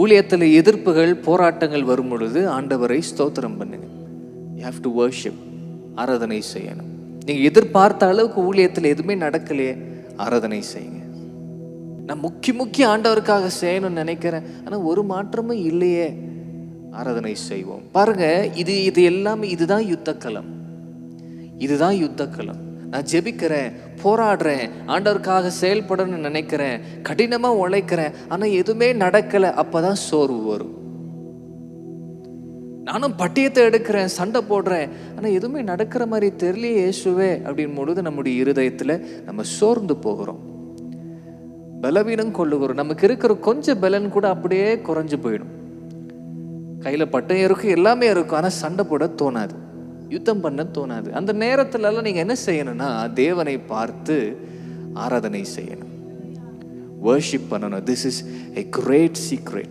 ஊழியத்தில் எதிர்ப்புகள், போராட்டங்கள் வரும் பொழுது ஆண்டவரை ஸ்தோத்திரம் பண்ணுங்க. You have to worship. ஆராதனை செய்யணும். நீங்கள் எதிர்பார்த்த அளவுக்கு ஊழியத்தில் எதுவுமே நடக்கலையே, ஆராதனை செய்யுங்க. நான் முக்கிய ஆண்டவருக்காக செய்யணும்னு நினைக்கிறேன், ஆனால் ஒரு மாற்றமும் இல்லையே, ஆராதனை செய்வோம். பாருங்க, இது எல்லாமே இதுதான் யுத்தக்களம். இதுதான் யுத்தக்களம். நான் ஜெபிக்கிறேன், போராடுறேன், ஆண்டவருக்காக செயல்படணும்னு நினைக்கிறேன், கடினமாக உழைக்கிறேன், ஆனால் எதுவுமே நடக்கலை. அப்போதான் சோர்வு வரும். நானும் பட்டியத்தை எடுக்கிறேன், சண்டை போடுறேன், ஆனால் எதுவுமே நடக்கிற மாதிரி தெரியலையே இயேசுவே அப்படின் பொழுது நம்முடைய இருதயத்தில் நம்ம சோர்ந்து போகிறோம், பலவீனம் கொள்ளுகிறோம். நமக்கு இருக்கிற கொஞ்சம் பலன் கூட அப்படியே குறைஞ்சு போயிடும். கையில் பட்டம் இருக்கும், எல்லாமே இருக்கும், ஆனால் சண்டை போட தோணாது, யுத்தம் பண்ண தோணாது. அந்த நேரத்துலலாம் நீங்கள் என்ன செய்யணும்னா, தேவனை பார்த்து ஆராதனை செய்யணும், வர்ஷிப் பண்ணணும். This is a great secret.